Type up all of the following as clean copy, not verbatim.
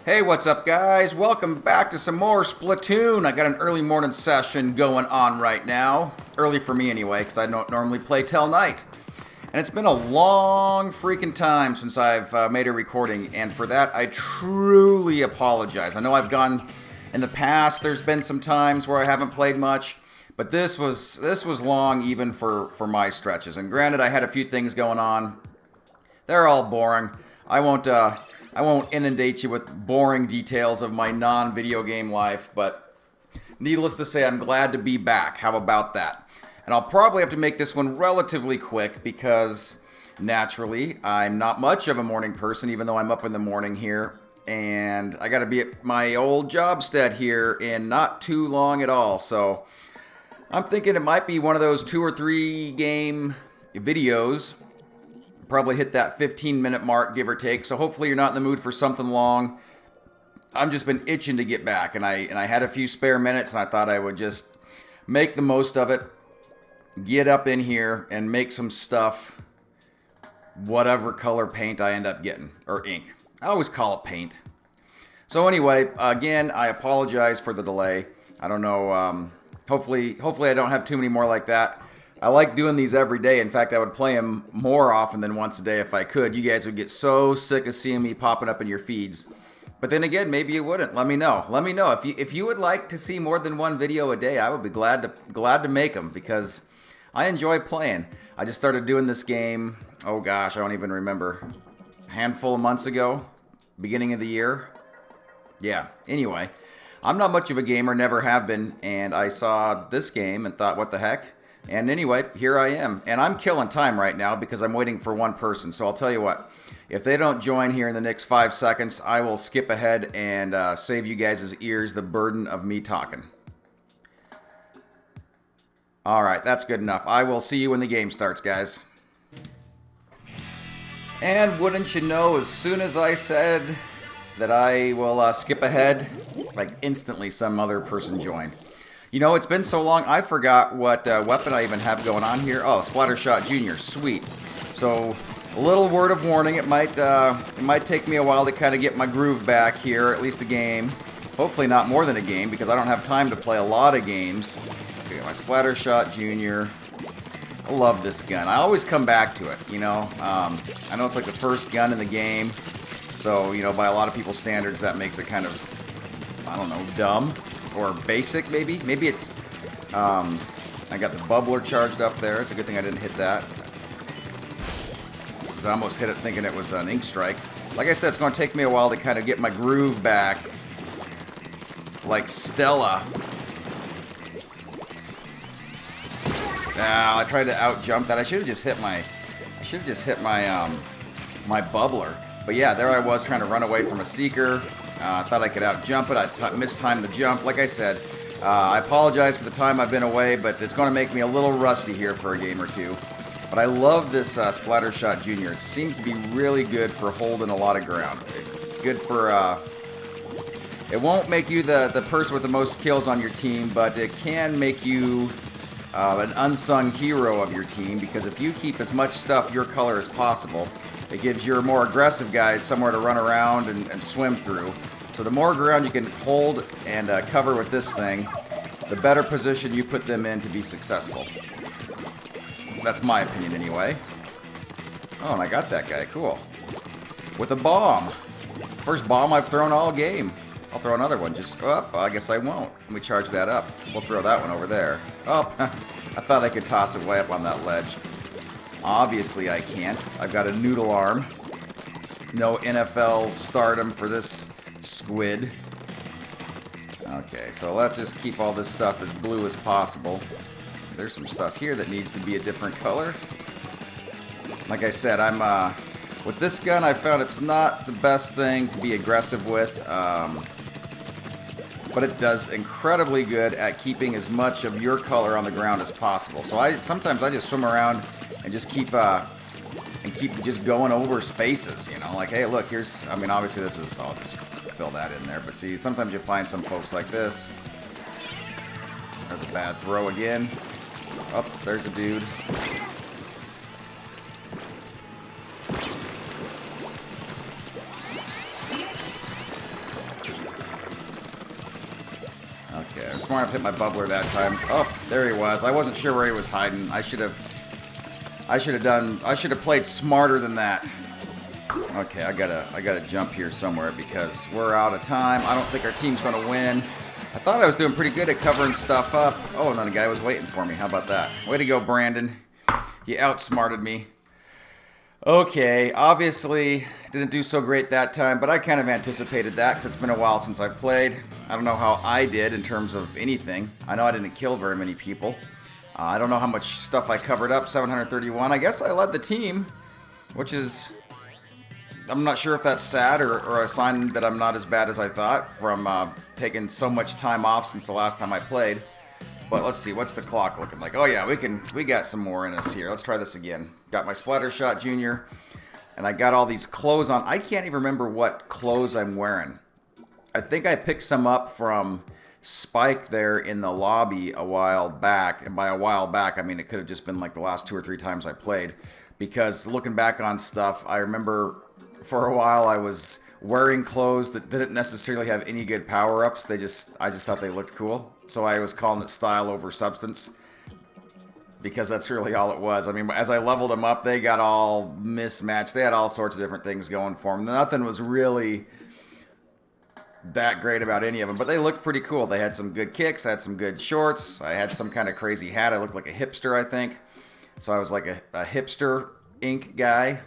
Hey, what's up, guys? Welcome back to some more Splatoon. I got an early morning session going on right now. Early for me anyway, because I don't normally play till night. And it's been a long freaking time since I've made a recording, and for that I truly apologize. I know I've gone in the past, there's been some times where I haven't played much, but this was long even for my stretches. And granted, I had a few things going on. They're all boring. I won't inundate you with boring details of my non-video game life, but needless to say, I'm glad to be back. How about that? And I'll probably have to make this one relatively quick because, naturally, I'm not much of a morning person, even though I'm up in the morning here. And I got to be at my old job stead here in not too long at all. So I'm thinking it might be one of those 2 or 3 game videos. Probably hit that 15-minute mark, give or take. So hopefully you're not in the mood for something long. I've just been itching to get back, and I had a few spare minutes, and I thought I would just make the most of it. Get up in here and make some stuff, whatever color paint I end up getting, or ink. I always call it paint. So anyway, again, I apologize for the delay. I don't know. Hopefully I don't have too many more like that. I like doing these every day. In fact, I would play them more often than once a day if I could. You guys would get so sick of seeing me popping up in your feeds. But then again, maybe you wouldn't. Let me know. Let me know if you would like to see more than one video a day. I would be glad to make them because I enjoy playing. I just started doing this game. Oh gosh, I don't even remember. A handful of months ago, beginning of the year. Yeah. Anyway, I'm not much of a gamer, never have been, and I saw this game and thought, what the heck? And anyway, here I am. And I'm killing time right now because I'm waiting for one person. So I'll tell you what, if they don't join here in the next 5 seconds, I will skip ahead and save you guys' ears the burden of me talking. Alright, that's good enough. I will see you when the game starts, guys. And wouldn't you know, as soon as I said that I will skip ahead, like instantly some other person joined. You know, it's been so long, I forgot what weapon I even have going on here. Oh, Splattershot Jr., sweet. So, a little word of warning, it might take me a while to kind of get my groove back here, at least a game. Hopefully not more than a game, because I don't have time to play a lot of games. Okay, my Splattershot Jr. I love this gun. I always come back to it, you know. I know it's like the first gun in the game, so, you know, by a lot of people's standards, that makes it kind of, I don't know, dumb. Or basic, maybe. Maybe it's, I got the bubbler charged up there. It's a good thing I didn't hit that. I almost hit it thinking it was an ink strike. Like I said, it's going to take me a while to kind of get my groove back. Like Stella. Now, I tried to out-jump that. I should have just hit my, my bubbler. But yeah, there I was trying to run away from a seeker. I thought I could out-jump it. I mistimed the jump. Like I said, I apologize for the time I've been away, but it's going to make me a little rusty here for a game or two. But I love this Splattershot Jr. It seems to be really good for holding a lot of ground. It's good for... it won't make you the person with the most kills on your team, but it can make you an unsung hero of your team, because if you keep as much stuff your color as possible, it gives your more aggressive guys somewhere to run around and swim through. So the more ground you can hold and cover with this thing, the better position you put them in to be successful. That's my opinion anyway. Oh, and I got that guy. Cool. With a bomb. First bomb I've thrown all game. I'll throw another one. Just, oh, I guess I won't. Let me charge that up. We'll throw that one over there. Oh, I thought I could toss it way up on that ledge. Obviously I can't. I've got a noodle arm. No NFL stardom for this squid. Okay, so let's just keep all this stuff as blue as possible. There's some stuff here that needs to be a different color. Like I said, with this gun I found it's not the best thing to be aggressive with. But it does incredibly good at keeping as much of your color on the ground as possible. So sometimes I just swim around and just keep just going over spaces, you know, like, hey, look, here's, I mean, obviously this is, I'll just fill that in there, but see, sometimes you find some folks like this. There's a bad throw again. Oh, there's a dude. was smart enough to hit my bubbler that time. Oh, there he was. I wasn't sure where he was hiding. I should have played smarter than that. Okay, I gotta jump here somewhere because we're out of time. I don't think our team's gonna win. I thought I was doing pretty good at covering stuff up. Oh, and then the guy was waiting for me. How about that? Way to go, Brandon. You outsmarted me. Okay, obviously didn't do so great that time, but I kind of anticipated that because it's been a while since I played. I don't know how I did in terms of anything. I know I didn't kill very many people. I don't know how much stuff I covered up, 731. I guess I led the team, which is... I'm not sure if that's sad or a sign that I'm not as bad as I thought from taking so much time off since the last time I played. But let's see, what's the clock looking like? Oh yeah, we got some more in us here. Let's try this again. Got my Splattershot Junior, and I got all these clothes on. I can't even remember what clothes I'm wearing. I think I picked some up from Spike there in the lobby a while back, and by a while back, I mean it could have just been like the last 2 or 3 times I played. Because looking back on stuff, I remember for a while I was wearing clothes that didn't necessarily have any good power-ups. I just thought they looked cool. So I was calling it style over substance. Because that's really all it was. I mean, as I leveled them up, they got all mismatched. They had all sorts of different things going for them. Nothing was really that great about any of them. But they looked pretty cool. They had some good kicks. I had some good shorts. I had some kind of crazy hat. I looked like a hipster, I think. So I was like a hipster ink guy.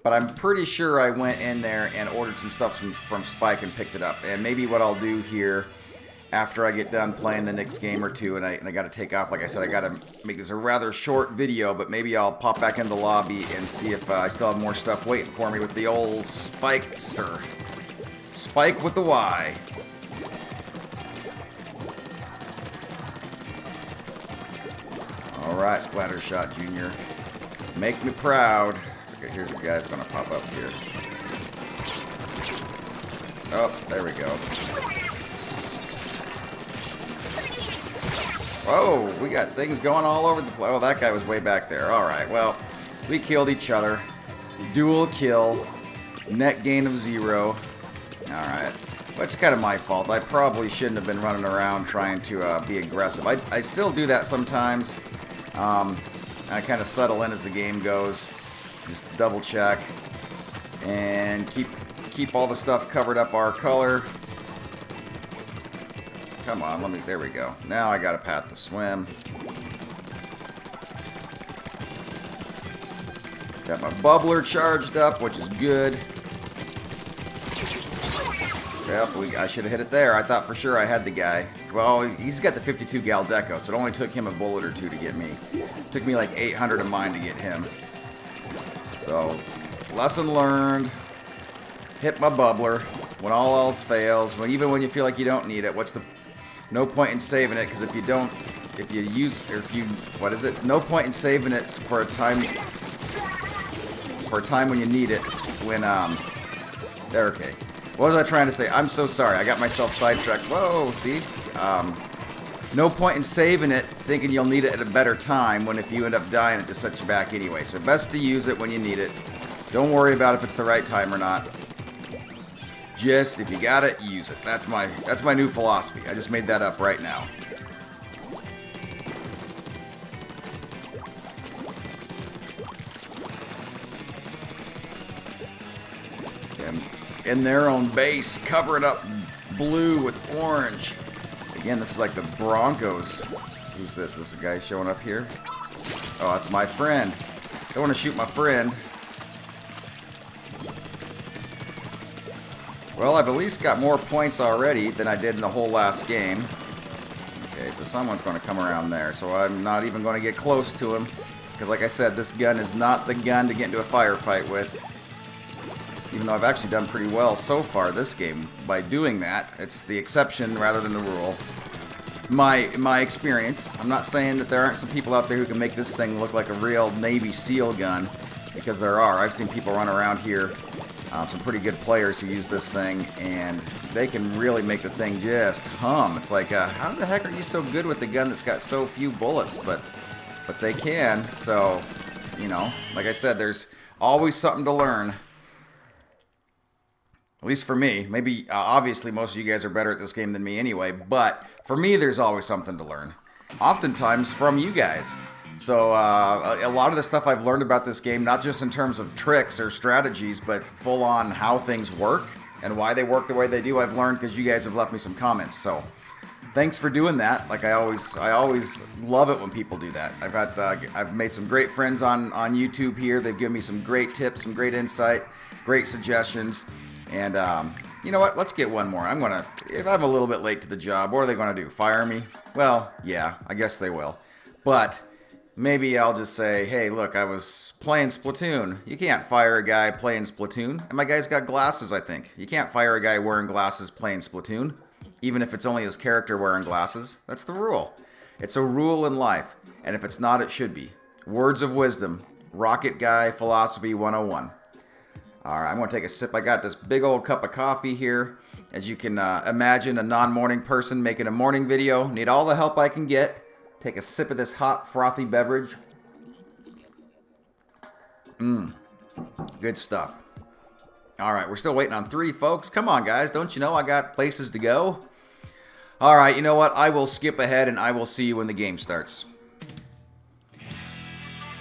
But I'm pretty sure I went in there and ordered some stuff from Spike and picked it up. And maybe what I'll do here after I get done playing the next game or two, and I got to take off. Like I said, I got to make this a rather short video, but maybe I'll pop back in the lobby and see if I still have more stuff waiting for me with the old Spikester. Spike with the Y. Alright, Splattershot Junior. Make me proud. Okay, here's a guy that's going to pop up here. Oh, there we go. Whoa, we got things going all over the place. Oh, that guy was way back there. Alright, well, we killed each other. Dual kill. Net gain of 0. Alright. Well, it's kind of my fault. I probably shouldn't have been running around trying to be aggressive. I still do that sometimes. I kind of settle in as the game goes. Just double check. And keep all the stuff covered up our color. Come on, there we go. Now I got a path to swim. Got my bubbler charged up, which is good. Yep, I should have hit it there. I thought for sure I had the guy. Well, he's got the 52 gal deco, so it only took him a bullet or 2 to get me. It took me like 800 of mine to get him. So, lesson learned. Hit my bubbler when all else fails. Even when you feel like you don't need it. No point in saving it, because if no point in saving it for a time when you need it. Okay. What was I trying to say? I'm so sorry. I got myself sidetracked. Whoa, see? No point in saving it thinking you'll need it at a better time when if you end up dying, it just sets you back anyway. So best to use it when you need it. Don't worry about if it's the right time or not. Just, if you got it, use it. That's my new philosophy. I just made that up right now. And in their own base, cover it up blue with orange. Again, this is like the Broncos. Who's this? Is this a guy showing up here? Oh, that's my friend. Don't want to shoot my friend. Well, I've at least got more points already than I did in the whole last game. Okay, so someone's going to come around there. So I'm not even going to get close to him. Because like I said, this gun is not the gun to get into a firefight with. Even though I've actually done pretty well so far this game by doing that. It's the exception rather than the rule. My experience. I'm not saying that there aren't some people out there who can make this thing look like a real Navy SEAL gun. Because there are. I've seen people run around here. Some pretty good players who use this thing, and they can really make the thing just hum. It's like, how the heck are you so good with the gun that's got so few bullets? But they can. So, you know, like I said, there's always something to learn. At least for me. Maybe, obviously, most of you guys are better at this game than me anyway, but for me, there's always something to learn. Oftentimes from you guys. So, a lot of the stuff I've learned about this game, not just in terms of tricks or strategies, but full on how things work and why they work the way they do, I've learned because you guys have left me some comments. So, thanks for doing that. Like I always love it when people do that. I've made some great friends on YouTube here. They've given me some great tips, some great insight, great suggestions. And you know what? Let's get one more. If I'm a little bit late to the job, what are they gonna do? Fire me? Well, yeah, I guess they will. But maybe I'll just say, hey, look, I was playing Splatoon. You can't fire a guy playing Splatoon. And my guy's got glasses, I think. You can't fire a guy wearing glasses playing Splatoon, even if it's only his character wearing glasses. That's the rule. It's a rule in life. And if it's not, it should be. Words of wisdom. Rocket Guy Philosophy 101. All right, I'm going to take a sip. I got this big old cup of coffee here. As you can imagine, a non-morning person making a morning video. Need all the help I can get. Take a sip of this hot, frothy beverage. Good stuff. All right, we're still waiting on 3, folks. Come on, guys. Don't you know I got places to go? All right, you know what? I will skip ahead, and I will see you when the game starts.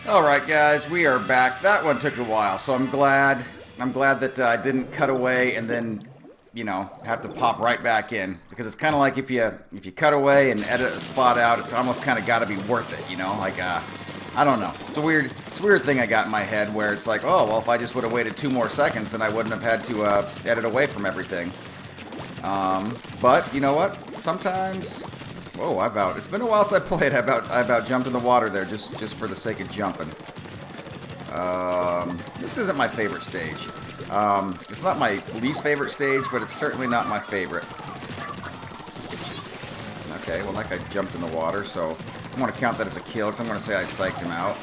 All right, guys, we are back. That one took a while, so I'm glad that I didn't cut away and then, you know, have to pop right back in, because it's kind of like if you cut away and edit a spot out, it's almost kind of got to be worth it, you know? Like I don't know. It's a weird thing I got in my head where it's like, oh, well, if I just would have waited 2 more seconds, then I wouldn't have had to edit away from everything. But you know what? Sometimes, whoa, it's been a while since I played. I about jumped in the water there just for the sake of jumping. This isn't my favorite stage. It's not my least favorite stage, but it's certainly not my favorite. Okay, well, that guy jumped in the water, so I'm going to count that as a kill, because I'm going to say I psyched him out.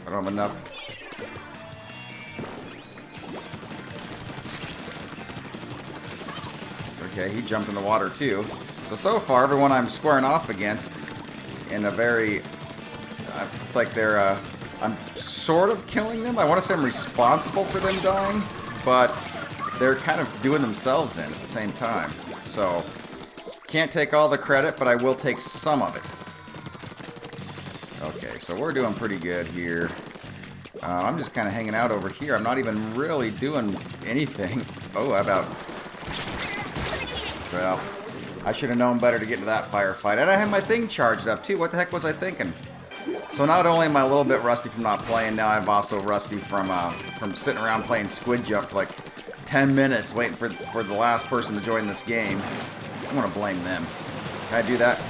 I don't have enough. Okay, he jumped in the water, too. So far, everyone I'm squaring off against in a very... it's like they're... I'm sort of killing them. I want to say I'm responsible for them dying, but they're kind of doing themselves in at the same time. So, can't take all the credit, but I will take some of it. Okay, so we're doing pretty good here. I'm just kind of hanging out over here. I'm not even really doing anything. Oh, well, I should have known better to get into that firefight. And I had my thing charged up, too. What the heck was I thinking? So not only am I a little bit rusty from not playing, now I'm also rusty from sitting around playing Squid Jump for like 10 minutes waiting for the last person to join this game. I'm going to blame them. Can I do that?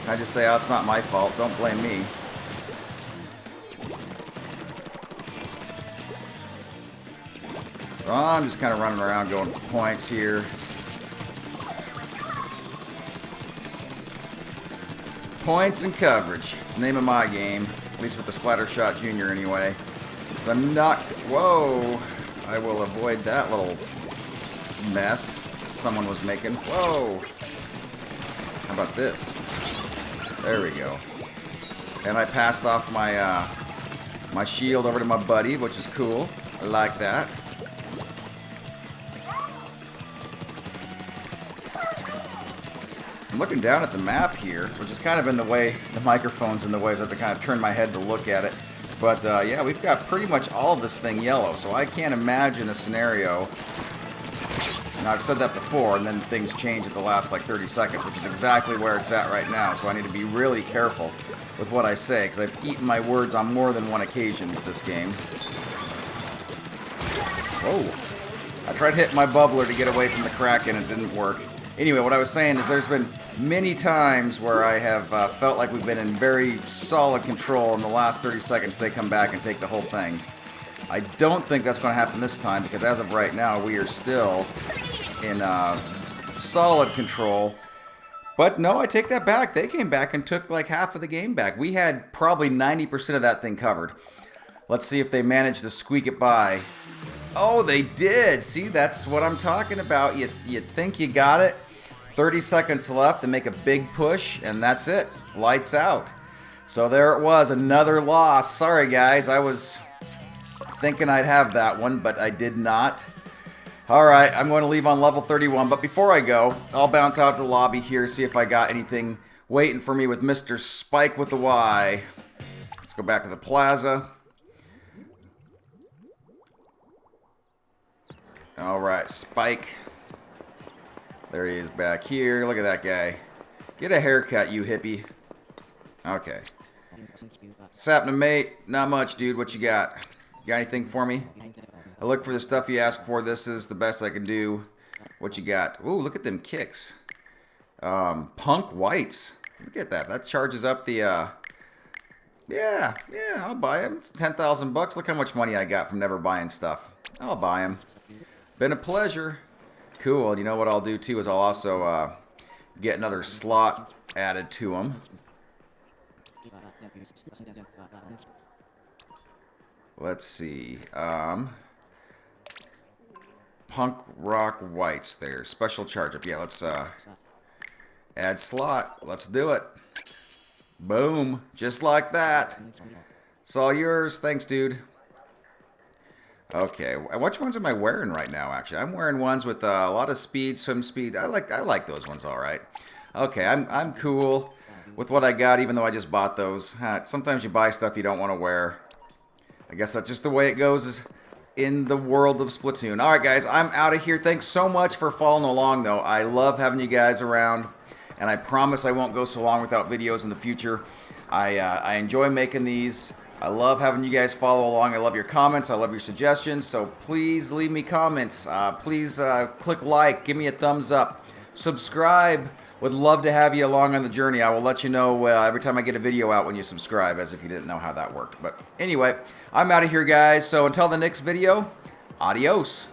Can I just say, oh, it's not my fault, don't blame me? So I'm just kind of running around going for points here. Points and coverage. It's the name of my game. At least with the Splattershot Jr. anyway. Because I'm not... Whoa! I will avoid that little mess someone was making. Whoa! How about this? There we go. And I passed off my my shield over to my buddy, which is cool. I like that. I'm looking down at the map here, which is kind of in the way, the microphone's in the way, so I have to kind of turn my head to look at it. But yeah, we've got pretty much all of this thing yellow, so I can't imagine a scenario. Now, I've said that before, and then things change at the last like 30 seconds, which is exactly where it's at right now, so I need to be really careful with what I say, because I've eaten my words on more than one occasion with this game. Whoa. I tried hitting my bubbler to get away from the Kraken, it didn't work. Anyway, what I was saying is there's been many times where I have felt like we've been in very solid control, in the last 30 seconds they come back and take the whole thing. I don't think that's going to happen this time, because as of right now, we are still in solid control. But no, I take that back. They came back and took like half of the game back. We had probably 90% of that thing covered. Let's see if they managed to squeak it by. Oh, they did. See, that's what I'm talking about. You think you got it. 30 seconds left to make a big push, and that's it. Lights out. So there it was, another loss. Sorry, guys. I was thinking I'd have that one, but I did not. Alright, I'm going to leave on level 31, but before I go, I'll bounce out to the lobby here, see if I got anything waiting for me with Mr. Spike with the Y. Let's go back to the plaza. Alright, Spike. There he is back here. Look at that guy. Get a haircut, you hippie. Okay. Sapna mate, not much, dude. What you got? Got anything for me? I look for the stuff you ask for. This is the best I can do. What you got? Ooh, look at them kicks. Punk whites. Look at that. That charges up the, yeah, I'll buy him. It's 10,000 bucks. Look how much money I got from never buying stuff. I'll buy him. Been a pleasure. Cool. You know what I'll do, too, is I'll also, get another slot added to them. Let's see. Punk rock whites there. Special charge up. Yeah, let's add slot. Let's do it. Boom. Just like that. It's all yours. Thanks, dude. Okay. Which ones am I wearing right now, actually? I'm wearing ones with a lot of speed, swim speed. I like those ones all right. Okay, I'm cool with what I got, even though I just bought those. Sometimes you buy stuff you don't want to wear. I guess that's just the way it goes is in the world of Splatoon. Alright guys, I'm out of here. Thanks so much for following along though. I love having you guys around, and I promise I won't go so long without videos in the future. I enjoy making these. I love having you guys follow along. I love your comments. I love your suggestions. So please leave me comments. Please click like. Give me a thumbs up. Subscribe. Would love to have you along on the journey. I will let you know every time I get a video out when you subscribe, as if you didn't know how that worked. But anyway, I'm out of here, guys. So until the next video, adios.